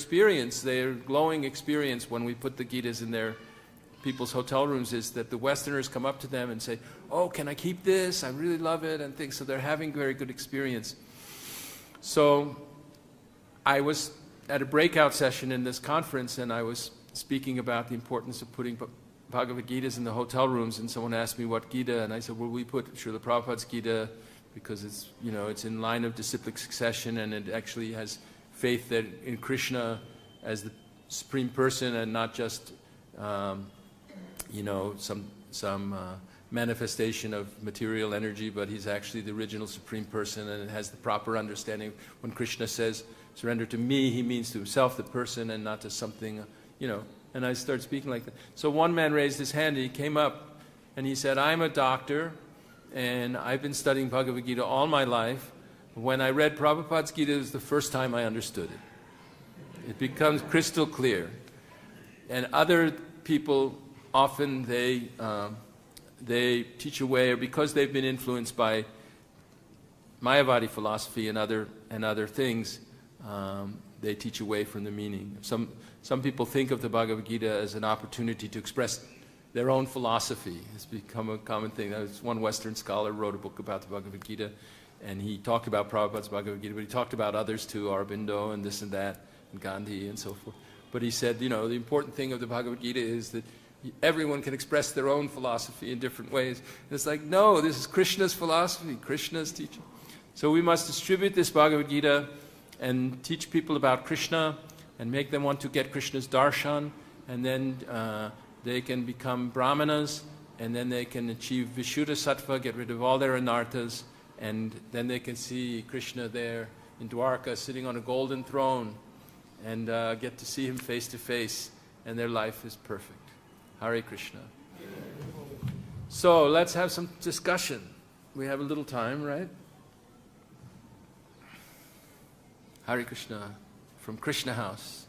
Speaker 1: glowing experience when we put the Gitas in their people's hotel rooms is that the Westerners come up to them and say, oh, can I keep this? I really love it, and things. So they're having very good experience. So I was at a breakout session in this conference, and I was speaking about the importance of putting Bhagavad Gitas in the hotel rooms, and someone asked me what Gita, and I said, well, we put Srila Prabhupada's Gita because it's, it's in line of disciplic succession, and it actually has faith that in Krishna as the supreme person and not just some manifestation of material energy, but he's actually the original supreme person, and it has the proper understanding. When Krishna says, surrender to me, he means to himself, the person, and not to something, and I started speaking like that. So one man raised his hand, and he came up, and he said, I'm a doctor, and I've been studying Bhagavad Gita all my life. When I read Prabhupada's Gita, it was the first time I understood it. It becomes crystal clear. And other people, often they teach away, or because they've been influenced by Mayavadi philosophy and other things, they teach away from the meaning. Some people think of the Bhagavad Gita as an opportunity to express their own philosophy. It's become a common thing. One Western scholar wrote a book about the Bhagavad Gita, and he talked about Prabhupada's Bhagavad Gita, but he talked about others too, Aurobindo and this and that, and Gandhi and so forth. But he said, the important thing of the Bhagavad Gita is that everyone can express their own philosophy in different ways. And it's like, no, this is Krishna's philosophy, Krishna's teaching. So we must distribute this Bhagavad Gita and teach people about Krishna and make them want to get Krishna's darshan, and then they can become brahmanas, and then they can achieve Vishuddha Sattva, get rid of all their anarthas, and then they can see Krishna there in Dwarka sitting on a golden throne and get to see him face to face, and their life is perfect. Hare Krishna. So let's have some discussion. We have a little time, right? Hare Krishna from Krishna House.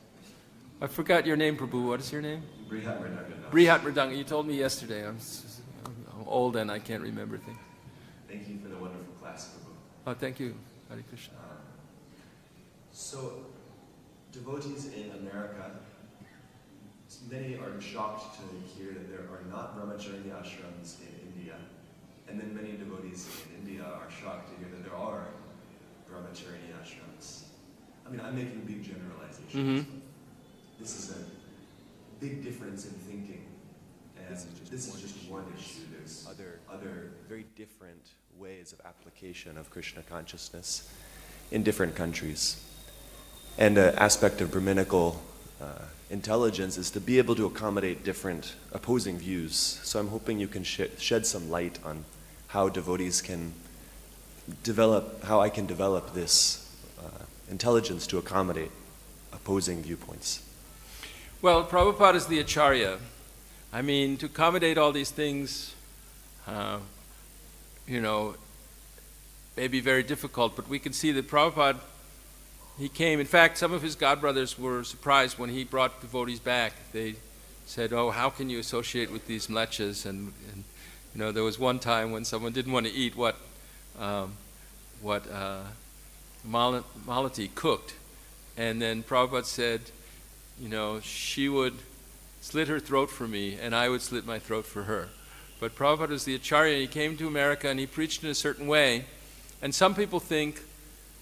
Speaker 1: I forgot your name, Prabhu. What is your name?
Speaker 2: Brihat Mridanga.
Speaker 1: Brihat Mridanga. You told me yesterday. I'm old and I can't remember things.
Speaker 2: Thank you for the wonderful class, Prabhu.
Speaker 1: Oh, thank you. Hare Krishna.
Speaker 2: So, devotees in America, many are shocked to hear that there are not brahmacharya ashrams in India, and then many devotees in India are shocked to hear that there are brahmacharya ashrams. I mean, I'm making big generalizations.
Speaker 1: Mm-hmm.
Speaker 2: This is a big difference in thinking And this is just one issue. There's other very different ways of application of Krishna consciousness in different countries. And an aspect of Brahminical intelligence is to be able to accommodate different opposing views. So I'm hoping you can shed some light on how devotees can develop, how I can develop this intelligence to accommodate opposing viewpoints.
Speaker 1: Well, Prabhupada is the Acharya. I mean, to accommodate all these things, may be very difficult, but we can see that Prabhupada, he came. In fact, some of his godbrothers were surprised when he brought devotees back. They said, "Oh, how can you associate with these mlechas?" And there was one time when someone didn't want to eat what Malati cooked, and then Prabhupada said, she would slit her throat for me, and I would slit my throat for her. But Prabhupada was the Acharya, and he came to America, and he preached in a certain way. And some people think,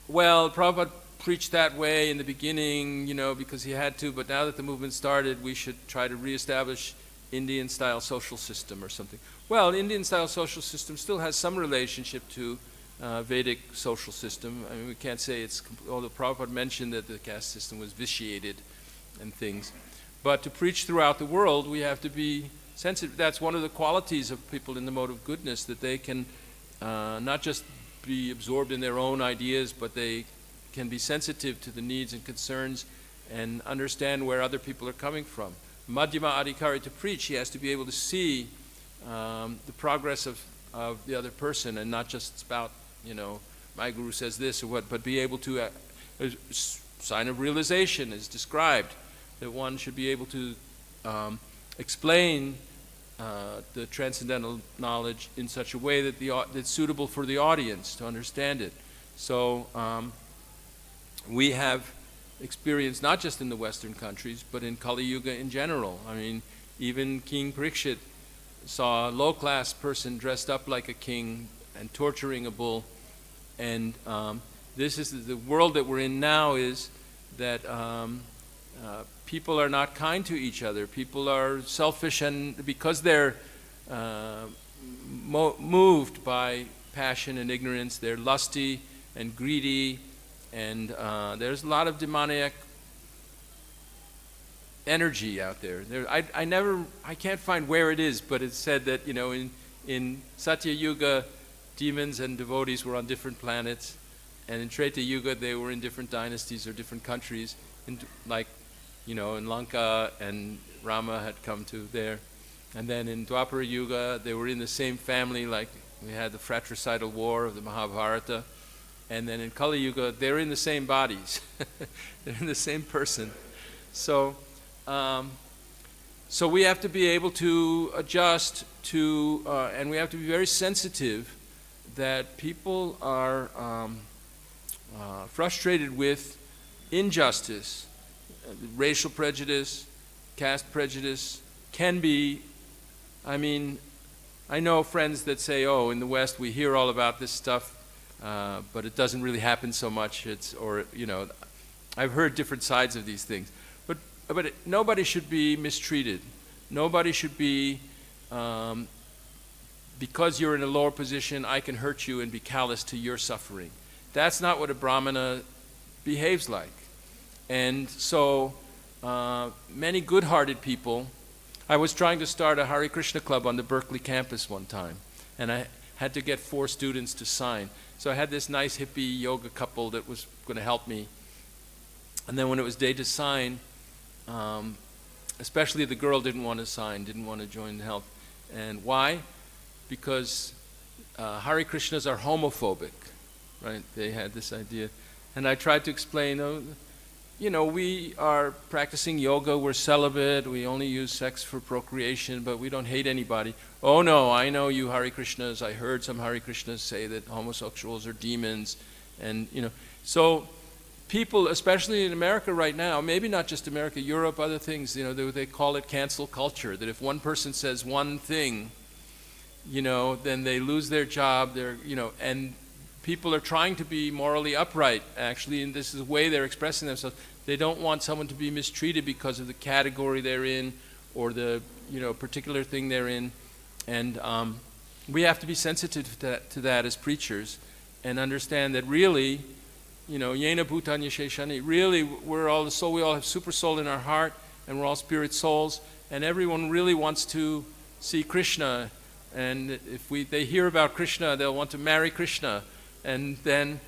Speaker 1: well, Prabhupada preached that way in the beginning, because he had to, but now that the movement started, we should try to reestablish Indian-style social system or something. Well, Indian-style social system still has some relationship to Vedic social system. I mean, we can't say it's, although Prabhupada mentioned that the caste system was vitiated and things. But to preach throughout the world, we have to be sensitive. That's one of the qualities of people in the mode of goodness, that they can not just be absorbed in their own ideas, but they can be sensitive to the needs and concerns and understand where other people are coming from. Madhyama Adhikari, to preach, he has to be able to see the progress of the other person and not just spout, my guru says this or what, but be able to, a sign of realization is described, that one should be able to explain the transcendental knowledge in such a way that that's suitable for the audience to understand it. So we have experience not just in the Western countries, but in Kali Yuga in general. I mean, even King Parikshit saw a low-class person dressed up like a king and torturing a bull. And this is the world that we're in now, is that people are not kind to each other. People are selfish, and because they're moved by passion and ignorance, they're lusty and greedy, and there's a lot of demoniac energy out there. I can't find where it is, but it's said that in Satya Yuga, demons and devotees were on different planets, and in Treta Yuga they were in different dynasties or different countries, in Lanka, and Rama had come to there. And then in Dwapara Yuga, they were in the same family, like we had the fratricidal war of the Mahabharata. And then in Kali Yuga, they're in the same bodies. They're in the same person. So we have to be able to adjust to, and we have to be very sensitive that people are frustrated with injustice. Racial prejudice, caste prejudice can be, I know friends that say, oh, in the West we hear all about this stuff, but it doesn't really happen so much. I've heard different sides of these things. But nobody should be mistreated. Nobody should be, because you're in a lower position, I can hurt you and be callous to your suffering. That's not what a Brahmana behaves like. And so many good-hearted people, I was trying to start a Hare Krishna club on the Berkeley campus one time, and I had to get 4 students to sign. So I had this nice hippie yoga couple that was going to help me. And then when it was day to sign, especially the girl didn't want to sign, didn't want to join the help. And why? Because Hare Krishnas are homophobic, right? They had this idea. And I tried to explain, we are practicing yoga, we're celibate, we only use sex for procreation, but we don't hate anybody. Oh no, I know you Hare Krishnas, I heard some Hare Krishnas say that homosexuals are demons. And, so people, especially in America right now, maybe not just America, Europe, other things, they call it cancel culture, that if one person says one thing, then they lose their job, and people are trying to be morally upright, actually, and this is the way they're expressing themselves. They don't want someone to be mistreated because of the category they're in, or the particular thing they're in, and we have to be sensitive to that as preachers, and understand that really, yena bhutanya sheshani, really we're all the soul, we all have super soul in our heart, and we're all spirit souls, and everyone really wants to see Krishna, and if they hear about Krishna, they'll want to marry Krishna, and then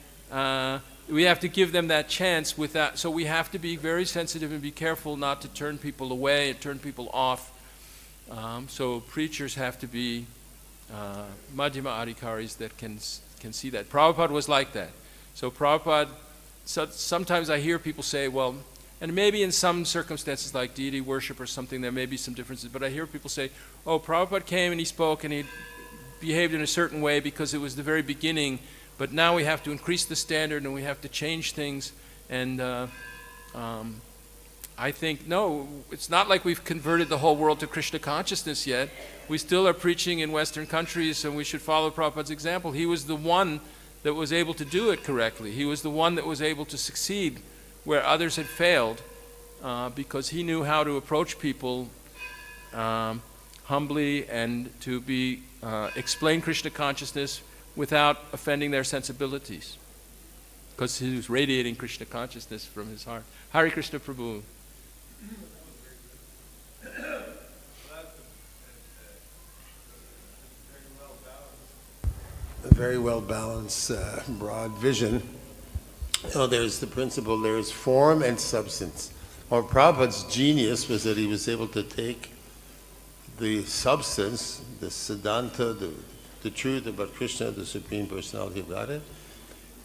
Speaker 1: we have to give them that chance with that. So we have to be very sensitive and be careful not to turn people away and turn people off. So preachers have to be Madhyama Adhikaris that can see that. Prabhupada was like that. So Prabhupada, sometimes I hear people say, well, and maybe in some circumstances like deity worship or something, there may be some differences, but I hear people say, oh, Prabhupada came and he spoke and he behaved in a certain way because it was the very beginning, but now we have to increase the standard and we have to change things. And I think, no, it's not like we've converted the whole world to Krishna consciousness yet. We still are preaching in Western countries, and we should follow Prabhupada's example. He was the one that was able to do it correctly. He was the one that was able to succeed where others had failed, because he knew how to approach people humbly and to explain Krishna consciousness without offending their sensibilities, because he was radiating Krishna consciousness from his heart. Hare Krishna Prabhu.
Speaker 3: A very well balanced, broad vision. There's the principle, there's form and substance. Prabhupada's genius was that he was able to take the substance, the Siddhanta, the truth about Krishna, the Supreme Personality of Godhead,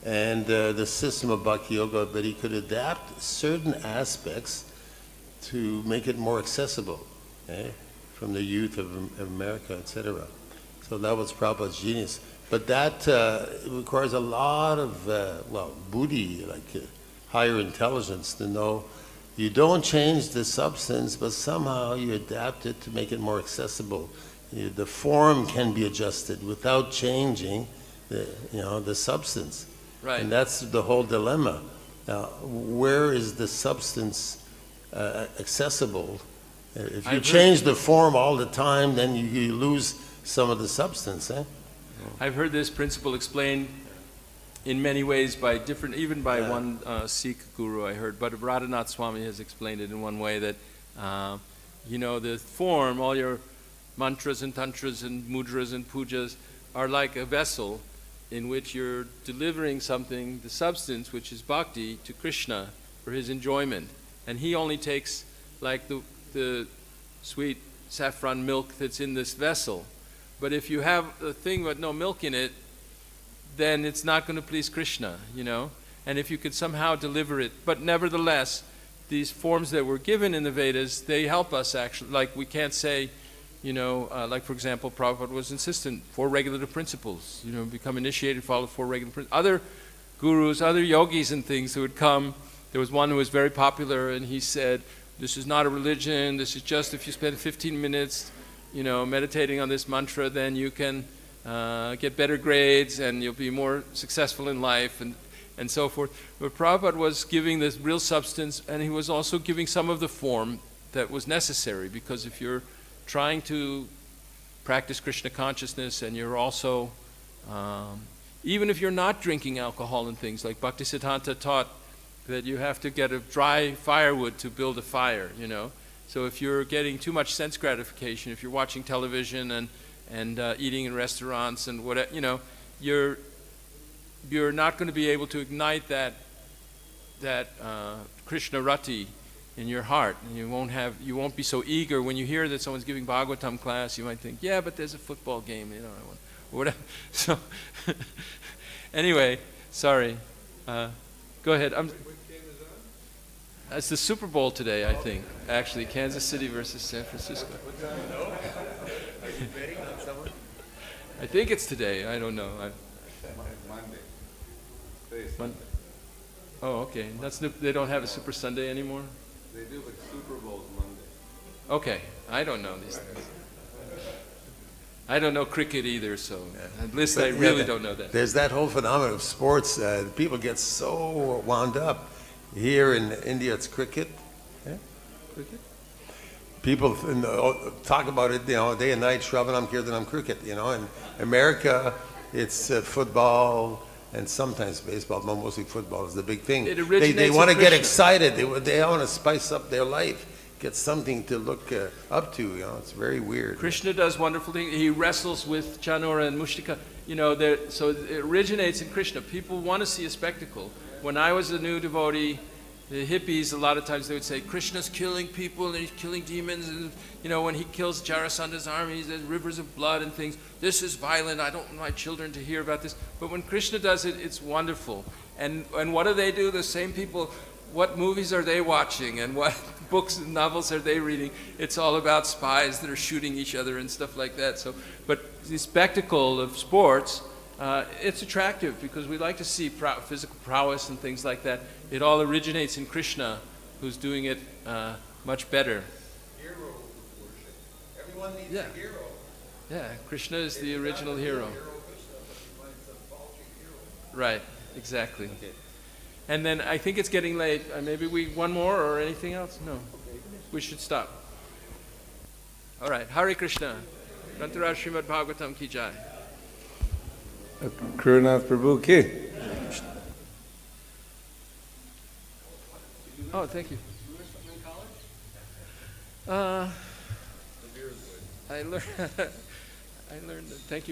Speaker 3: and the system of Bhakti Yoga, but he could adapt certain aspects to make it more accessible, from the youth of America, etc. So that was Prabhupada's genius. But that requires a lot of, buddhi, like higher intelligence, to know you don't change the substance, but somehow you adapt it to make it more accessible. The form can be adjusted without changing the substance.
Speaker 1: Right.
Speaker 3: And that's the whole dilemma. Now, where is the substance accessible? If you change the form all the time, then you lose some of the substance.
Speaker 1: I've heard this principle explained in many ways by different, even by one Sikh guru I heard, but Vrndavan Swami has explained it in one way that, the form, all your mantras and tantras and mudras and pujas are like a vessel in which you're delivering something, the substance, which is bhakti, to Krishna for his enjoyment. And he only takes like the sweet saffron milk that's in this vessel. But if you have a thing with no milk in it, then it's not going to please Krishna, And if you could somehow deliver it, but nevertheless, these forms that were given in the Vedas, they help us actually. Like we can't say, like for example, Prabhupada was insistent, 4 regulative principles, become initiated, follow 4 regulative principles. Other gurus, other yogis and things who would come, there was one who was very popular and he said, this is not a religion, this is just if you spend 15 minutes meditating on this mantra, then you can get better grades and you'll be more successful in life and so forth. But Prabhupada was giving this real substance, and he was also giving some of the form that was necessary, because if you're trying to practice Krishna consciousness and you're also, even if you're not drinking alcohol and things, like Bhaktisiddhanta taught that you have to get a dry firewood to build a fire, So if you're getting too much sense gratification, if you're watching television and eating in restaurants and whatever, you're not going to be able to ignite that Krishna rati in your heart, and you won't be so eager when you hear that someone's giving Bhagavatam class. You might think, yeah, but there's a football game, or whatever. So anyway, sorry. Go ahead. It's the Super Bowl today, I think. Actually, Kansas City versus San Francisco.
Speaker 4: Are you betting on someone?
Speaker 1: I think it's today. I don't know.
Speaker 4: Monday. Today's Sunday.
Speaker 1: Oh, okay. They don't have a Super Sunday anymore?
Speaker 4: They do, but Super Bowl's Monday.
Speaker 1: Okay. I don't know these things. I don't know cricket either, so at least I really don't know that.
Speaker 3: There's that whole phenomenon of sports. People get so wound up. Here in India, it's cricket. Yeah?
Speaker 1: Cricket?
Speaker 3: people talk about it, day and night, Shravanam, Kirtanam, cricket, In America, it's football and sometimes baseball, but mostly football is the big thing.
Speaker 1: It originates
Speaker 3: They want to
Speaker 1: in
Speaker 3: get
Speaker 1: Krishna.
Speaker 3: excited. They want to spice up their life, get something to look up to, It's very weird.
Speaker 1: Krishna does wonderful things. He wrestles with Chanura and Mushtika. So it originates in Krishna. People want to see a spectacle. When I was a new devotee, the hippies, a lot of times they would say, Krishna's killing people and he's killing demons. And, when he kills Jarasanda's armies, there's rivers of blood and things. This is violent. I don't want my children to hear about this. But when Krishna does it, it's wonderful. And what do? The same people, what movies are they watching and what books and novels are they reading? It's all about spies that are shooting each other and stuff like that. But the spectacle of sports, it's attractive because we like to see physical prowess and things like that. It all originates in Krishna, who's doing it much better.
Speaker 4: Hero worship. Everyone needs
Speaker 1: Yeah.
Speaker 4: a hero.
Speaker 1: Yeah, Krishna is the original hero.
Speaker 4: Hero Krishna, but he finds some faulty hero.
Speaker 1: Right, exactly. And then I think it's getting late. Maybe one more or anything else? No. We should stop. All right, Hare Krishna. Grantharaj Srimad Bhagavatam ki jai.
Speaker 4: Akruranath Prabhu ki.
Speaker 1: Oh, thank you. I learned. Thank you.